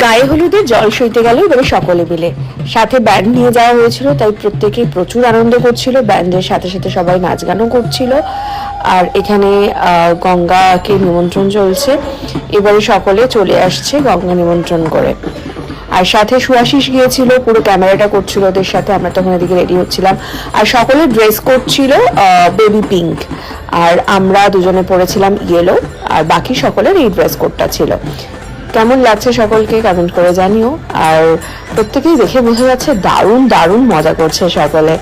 গায়ে হলুদে জল সইতে গেল এবারে সকলে মিলে। সাথে ব্যান্ড নিয়ে যাওয়া হয়েছিল, তাই প্রত্যেকেই প্রচুর আনন্দ করছিল। ব্যান্ডের সাথে সাথে সবাই নাচ গানও করছিল। আর এখানে গঙ্গাকে নিমন্ত্রণ চলছে, এবারে সকলে চলে আসছে গঙ্গা নিমন্ত্রণ করে। আর সাথে সুআশিস গিয়েছিল, পুরো ক্যামেরাটা করছিল ওদের সাথে। আমরা তখন এদিকে রেডি হচ্ছিলাম। আর সকলের ড্রেস কোড ছিল বেবি পিঙ্ক, আর আমরা দুজনে পরেছিলাম ইয়েলো, আর বাকি সকলের এই ড্রেস কোডটা ছিল। কেমন লাগছে সকলকে কমেন্ট করে জানিও। আর প্রত্যেকেই দেখে বোঝা যাচ্ছে দারুণ দারুণ মজা করছে সকলে।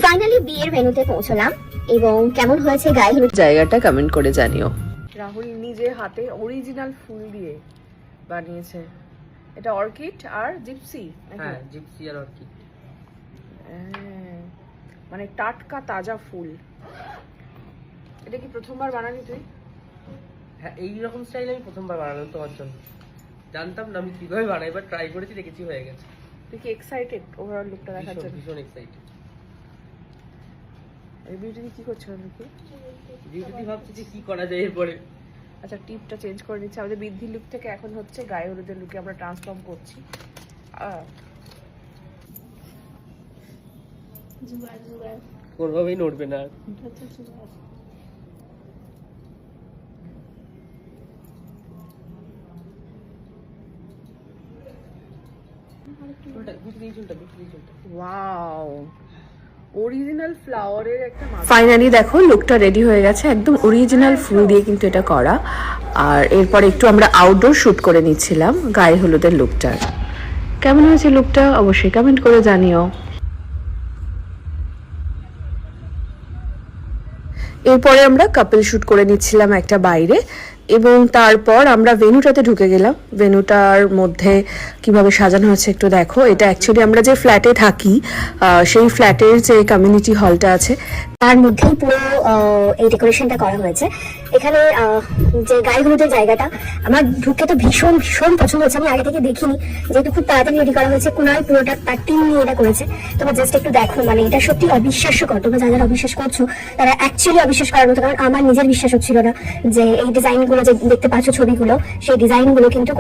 ফাইনালি বিয়ের ভেন্যুতে পৌঁছলাম এবং কেমন হয়েছে গায়ে হলুদ জায়গাটা কমেন্ট করে জানিও। রাহুল নিজে হাতে অরিজিনাল ফুল দিয়ে বানিয়েছে। এটা অর্কিড আর জিপসি। হ্যাঁ, জিপসি আর অর্কিড, মানে টাটকা তাজা ফুল। এটা কি প্রথমবার বানালি তুই? হ্যাঁ, এইরকম স্টাইল আমি প্রথমবার বানালাম তোমার জন্য। জানতাম না আমি কিভাবে বানাই, এবার ট্রাই করেছি, দেখেছি হয়ে গেছে। তুই কি এক্সাইটেড ওভারঅল লুকটা দেখার জন্য? ভীষণ এক্সাইটেড। এই বিউটি কি করছো নাকি? বিউটি ভাবছি যে কি করা যায় এরপরে। আচ্ছা, টিপটা চেঞ্জ করে নিচ্ছি। আমাদের বৃদ্ধি লুক থেকে এখন হচ্ছে গায়ে হলুদের লুকে আমরা ট্রান্সফর্ম করছি। কোনোভাবেই নড়বে না। ওয়াও, অরিজিনাল ফ্লাওয়ারের একটা। ফাইনালি দেখো লুকটা রেডি হয়ে গেছে, একদম অরিজিনাল ফুল দিয়ে কিন্তু এটা করা। আর এরপর একটু আমরা আউটডোর শুট করে নিচ্ছিলাম গায়ে হলুদের লুকটার। কেমন হয়েছে লুকটা অবশ্যই কমেন্ট করে জানিও। এরপরে আমরা কাপল শুট করে নিচ্ছিলাম একটা বাইরে, এবং তারপর আমরা ভেন্যুটাতে ঢুকে গেলাম। ভেন্যুটার মধ্যে কিভাবে সাজানো হচ্ছে একটু দেখো। এটা অ্যাকচুয়ালি আমরা যে ফ্ল্যাটে থাকি সেই ফ্ল্যাটের যে কমিউনিটি হলটা আছে তার মধ্যেই পুরো এই ডেকোরেশনটা করা হয়েছে। এখানে যে গায়ে হলুদের জায়গাটা আমার ঢুকে তো ভীষণ ভীষণ পছন্দ হচ্ছে। আমি আগে থেকে দেখিনি, যেহেতু খুব তাড়াতাড়ি রেডি করা হয়েছে। কুনাল পুরোটা তার টিম নিয়ে এটা করেছে। তোমরা জাস্ট একটু দেখো, মানে এটা সত্যি অবিশ্বাস্যকর। তোমরা যারা অবিশ্বাস করছো তারা অ্যাকচুয়ালি অবিশ্বাস করার মতো, কারণ আমার নিজের বিশ্বাস হচ্ছিল না যে এই ডিজাইনগুলো যে দেখতে পাচ্ছ ছবিগুলো, সেই ডিজাইনগুলো কিন্তু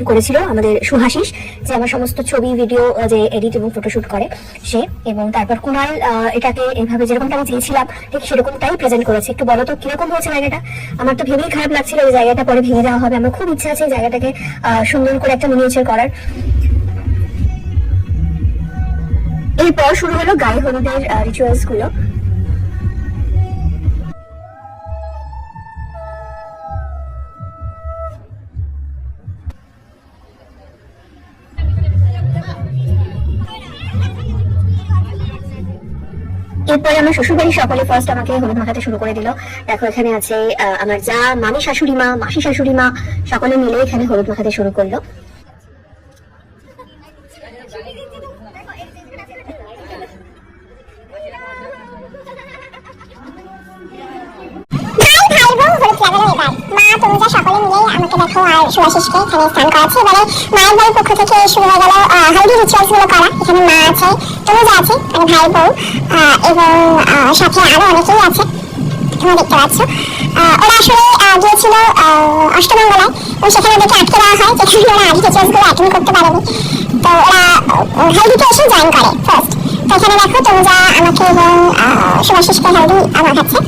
করেছিল আমাদের সুহাশিস, যে আমার সমস্ত ছবি ভিডিও যে এডিট এবং ফটোশুট করে সে। এবং তারপর কুনাল এটাকে এভাবে যেরকমটা আমি চেয়েছিলাম ঠিক সেরকমটাই প্রেজেন্ট করেছে। একটু বলো তো কিরকম হয়েছে জায়গাটা? আমার তো ভেবেই খারাপ লাগছিল এই জায়গাটা পরে ভেঙে দেওয়া হবে। আমার খুব ইচ্ছা আছে এই জায়গাটাকে সুন্দর করে একটা মিনিয়েচার করার। এরপর শুরু হলো গায়ে হলুদের রিচুয়ালস গুলো। এরপরে আমার শ্বশুরবাড়ির সকলে ফার্স্ট আমাকে হলুদ মাখাতে শুরু করে দিল। দেখো এখানে আছে আমার যা, মামি শাশুড়ি মা, মাসি শাশুড়ি মা, সকলে মিলে এখানে হলুদ মাখাতে শুরু করলো। সকলে মিলে আমাকে দেখো আর সুভাশিসকে এখানে স্নান করাচ্ছে। এবারে মায়ের বাড়ির পক্ষ থেকে শুরু হয়ে গেল হলদি রিচুয়ালস গুলো করা। এখানে মা আছে, তনুজা আছে মানে ভাই বউ, এবং সাথে আরো অনেকেই আছে তোমরা দেখতে পাচ্ছ। ওরা আসলে গিয়েছিল অষ্টমঙ্গলায়, এবং সেখানে ওদেরকে আটকে দেওয়া হয়, যেখানে ওরা আদি রিচুয়ালস গুলো অ্যাটেন্ড করতে পারেনি। তো ওরা হলদিতে এসে জয়েন করে ফার্স্ট। তো এখানে দেখো তনুজা আমাকে এবং সুভাশিসকে হলদি মাখাচ্ছে।